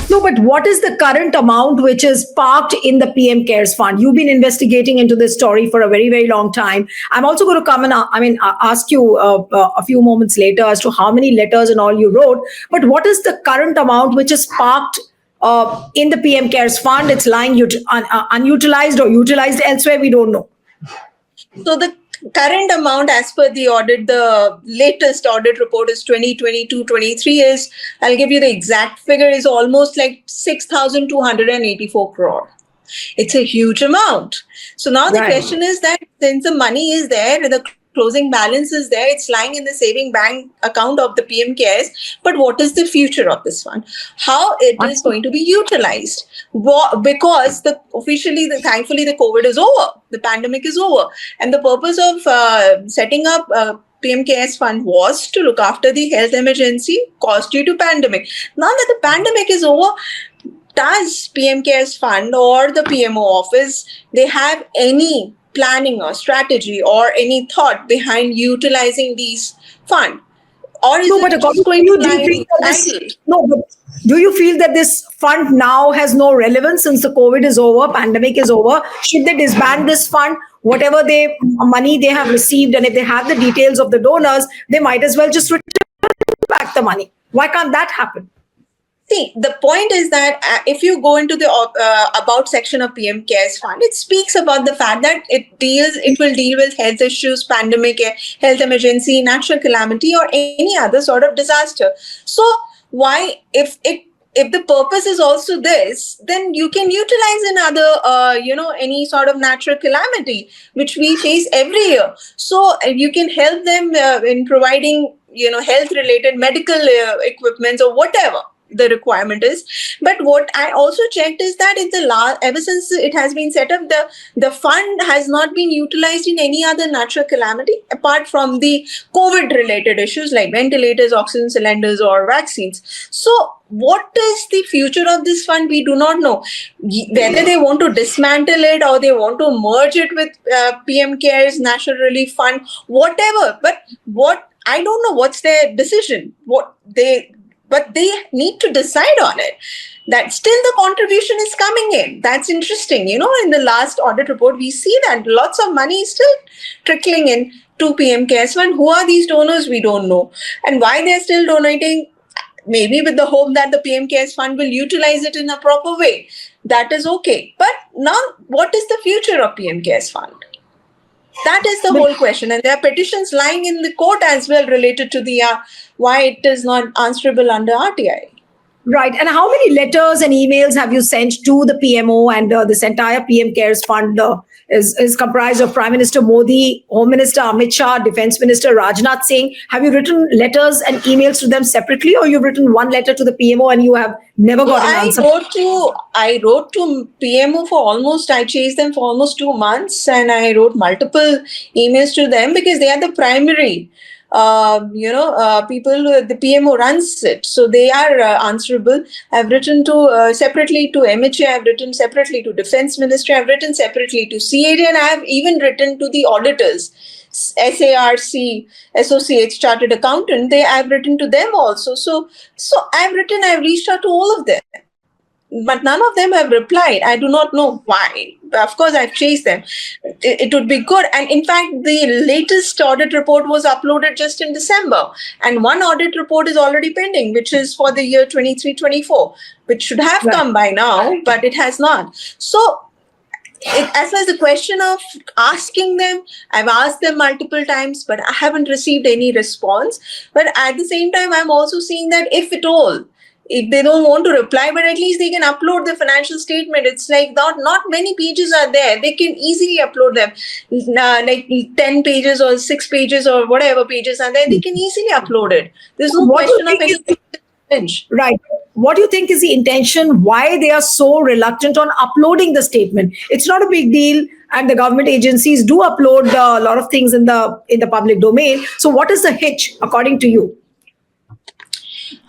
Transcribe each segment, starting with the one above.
No, but what is the current amount which is parked in the PM Cares Fund? You've been investigating into this story for a very, very long time. I'm also going to come and ask you a few moments later as to how many letters and all you wrote. But what is the current amount which is parked in the PM Cares Fund? It's lying unutilized or utilized elsewhere. We don't know. So the current amount as per the audit, the latest audit report is 2022-23 is, I'll give you the exact figure, is almost like 6,284 crore. It's a huge amount. So now the question is that since the money is there, the closing balance is there, it's lying in the saving bank account of the PM Cares, but what is the future of this fund? How it is going to be utilized? Because thankfully the COVID is over, the pandemic is over, and the purpose of setting up PM Cares Fund was to look after the health emergency caused due to pandemic. Now that the pandemic is over, does PM Cares Fund or the PMO office, they have any planning or strategy or any thought behind utilizing these funds? Or is it just going to do you feel that this fund now has no relevance since the COVID is over, pandemic is over? Should they disband this fund? Whatever money they have received, and if they have the details of the donors, they might as well just return back the money. Why can't that happen? See, the point is that if you go into the about section of PM Cares Fund, it speaks about the fact that it will deal with health issues, pandemic, health emergency, natural calamity, or any other sort of disaster. So why, if the purpose is also this, then you can utilize in other, any sort of natural calamity which we face every year. So you can help them in providing, health related medical equipments or whatever the requirement is. But what I also checked is that ever since it has been set up, the fund has not been utilized in any other natural calamity apart from the COVID related issues like ventilators, oxygen cylinders, or vaccines. So what is the future of this fund? We do not know whether they want to dismantle it or they want to merge it with PM Cares, National Relief Fund, whatever. But I don't know what's their decision. But they need to decide on it. That still the contribution is coming in. That's interesting. In the last audit report, we see that lots of money is still trickling in to PM Cares Fund. Who are these donors? We don't know. And why they're still donating, maybe with the hope that the PM Cares Fund will utilize it in a proper way. That is okay. But now, what is the future of PM Cares Fund? That is the whole question. And there are petitions lying in the court as well related to the why it is not answerable under RTI. Right. And how many letters and emails have you sent to the PMO? And this entire PM Cares Fund is comprised of Prime Minister Modi, Home Minister Amit Shah, Defense Minister Rajnath Singh. Have you written letters and emails to them separately, or you've written one letter to the PMO and you have never got an answer? I wrote to PMO I chased them for almost 2 months, and I wrote multiple emails to them because they are the primary people, the PMO runs it. So they are answerable. I've written separately to MHA, I've written separately to Defense Ministry, I've written separately to CAD, and I have even written to the auditors, SARC, Associates Chartered Accountant. I've written to them also. So I've reached out to all of them. But none of them have replied. I do not know why. Of course, I've chased them. It would be good. And in fact, the latest audit report was uploaded just in December. And one audit report is already pending, which is for the year 23-24, which should have come by now, but it has not. So as far as the question of asking them, I've asked them multiple times, but I haven't received any response. But at the same time, I'm also seeing that if they don't want to reply, but at least they can upload the financial statement. It's like not many pages are there. They can easily upload them, like 10 pages or 6 pages or whatever pages are there. They can easily upload it. There's no question of anything. Right. What do you think is the intention? Why they are so reluctant on uploading the statement? It's not a big deal, and the government agencies do upload a lot of things in the public domain. So what is the hitch, according to you?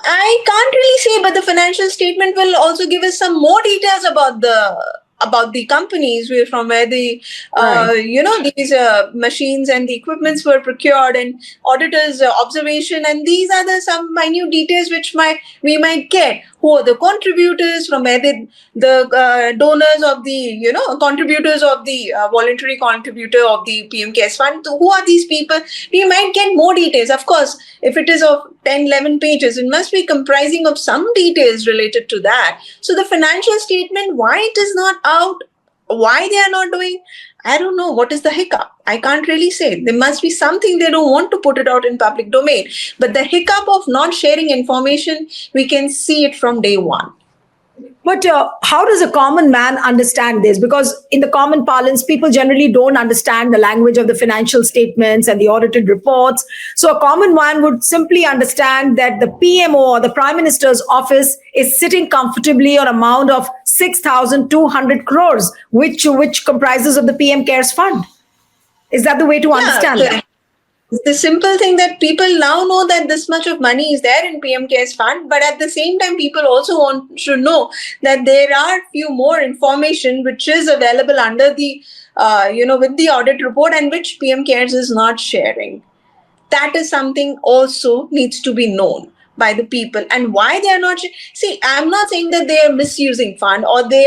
I can't really say, but the financial statement will also give us some more details about the about the companies, from where the Right. these machines and the equipments were procured, and auditors' observation, and these are some minute details which we might get. Who are the contributors? From where the donors of the contributors of the voluntary contributor of the PM CARES Fund? Who are these people? We might get more details. Of course, if it is of 10, 11 pages, it must be comprising of some details related to that. So the financial statement, why it is not out, why they are not doing, I don't know. What is the hiccup? I can't really say. There must be something they don't want to put it out in public domain. But the hiccup of not sharing information, we can see it from day one. But how does a common man understand this? Because in the common parlance, people generally don't understand the language of the financial statements and the audited reports. So a common man would simply understand that the PMO or the Prime Minister's office is sitting comfortably on an amount of 6,200 crores, which comprises of the PM CARES Fund. Is that the way to understand that? The simple thing that people now know that this much of money is there in PM CARES Fund, but at the same time, people also should know that there are few more information which is available under the, with the audit report, and which PM CARES is not sharing. That is something also needs to be known by the people. And why they are not, see, I'm not saying that they are misusing fund, or they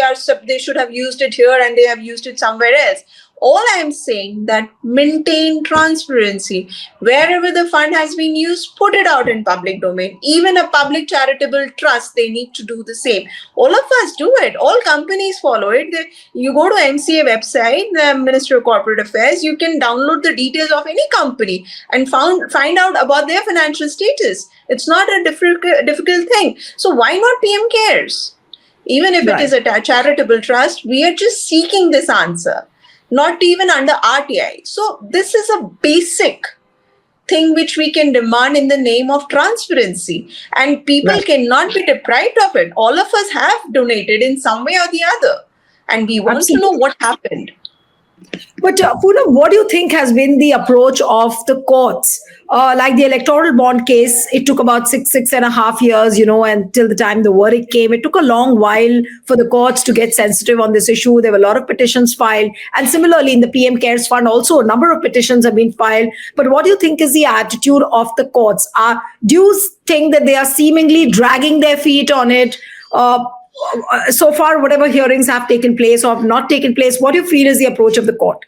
should have used it here and they have used it somewhere else. All I'm saying that maintain transparency. Wherever the fund has been used, put it out in public domain. Even a public charitable trust, they need to do the same. All of us do it. All companies follow it. You go to MCA website, the Ministry of Corporate Affairs, you can download the details of any company and find out about their financial status. It's not a difficult thing. So why not PM CARES? Even if it is a charitable trust, we are just seeking this answer. Not even under RTI. So this is a basic thing which we can demand in the name of transparency, and people cannot be deprived of it. All of us have donated in some way or the other, and we want to know what happened. But Poonam, what do you think has been the approach of the courts? Like the electoral bond case, it took about 6.5 years, until the time the verdict came. It took a long while for the courts to get sensitive on this issue. There were a lot of petitions filed. And similarly, in the PM CARES Fund, also a number of petitions have been filed. But what do you think is the attitude of the courts? Do you think that they are seemingly dragging their feet on it? So far, whatever hearings have taken place or have not taken place, what do you feel is the approach of the court?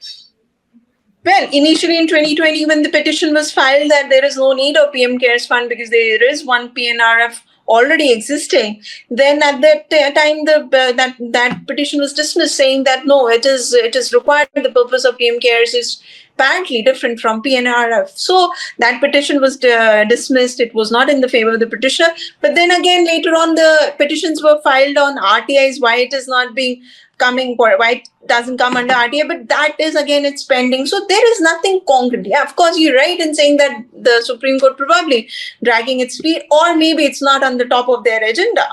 Well, initially in 2020, when the petition was filed that there is no need of PM CARES Fund because there is one PNRF already existing, then at that time that petition was dismissed, saying that no, it is required. The purpose of PM CARES is apparently different from PNRF. So that petition was dismissed. It was not in the favor of the petitioner. But then again, later on, the petitions were filed on RTIs. Why it is not being coming, why it doesn't come under RTI, but that is again, it's pending. So there is nothing concrete. Yeah, of course, you're right in saying that the Supreme Court probably dragging its feet, or maybe it's not on the top of their agenda.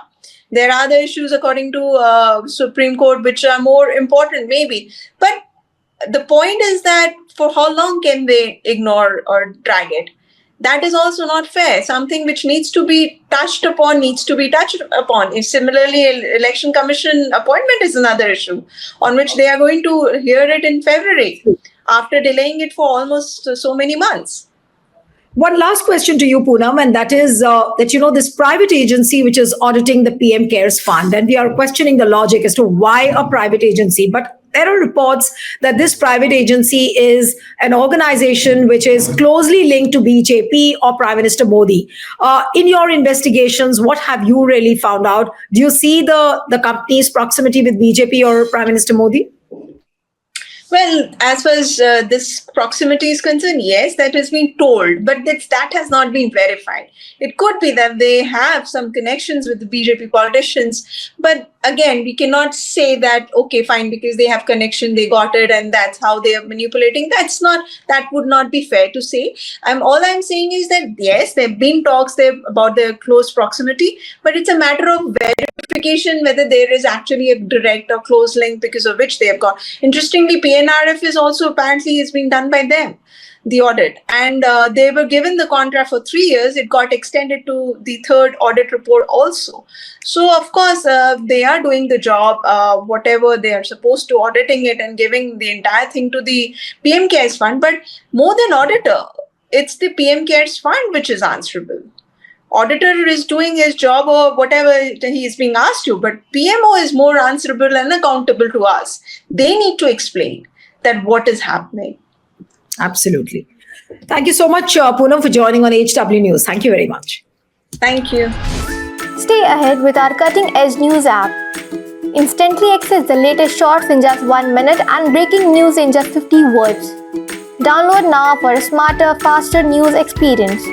There are other issues according to Supreme Court which are more important, maybe. But the point is that for how long can they ignore or drag it? That is also not fair. Something which needs to be touched upon needs to be touched upon. If similarly, Election Commission appointment is another issue on which they are going to hear it in February after delaying it for almost so many months. One last question to you, Poonam, and that is that, this private agency which is auditing the PM CARES Fund, and we are questioning the logic as to why a private agency. But there are reports that this private agency is an organization which is closely linked to BJP or Prime Minister Modi. In your investigations, what have you really found out? Do you see the company's proximity with BJP or Prime Minister Modi? Well, as far as this proximity is concerned, yes, that has been told, but that has not been verified. It could be that they have some connections with the BJP politicians, but again, we cannot say that, okay, fine, because they have connection, they got it, and that's how they are manipulating. That would not be fair to say. All I'm saying is that, yes, there have been talks there about their close proximity, but it's a matter of verification whether there is actually a direct or close link because of which they have got. Interestingly, PNRF is also apparently is being done by them. the audit, and they were given the contract for 3 years. It got extended to the third audit report also. So of course they are doing the job, whatever they are supposed to, auditing it and giving the entire thing to the PM Cares Fund. But more than auditor, it's the PM Cares Fund which is answerable. Auditor is doing his job or whatever he is being asked to, but PMO is more answerable and accountable to us. They need to explain that what is happening. Absolutely. Thank you so much, Poonam, for joining on HW News. Thank you very much. Thank you. Stay ahead with our cutting edge news app. Instantly access the latest shorts in just 1 minute and breaking news in just 50 words. Download now for a smarter, faster news experience.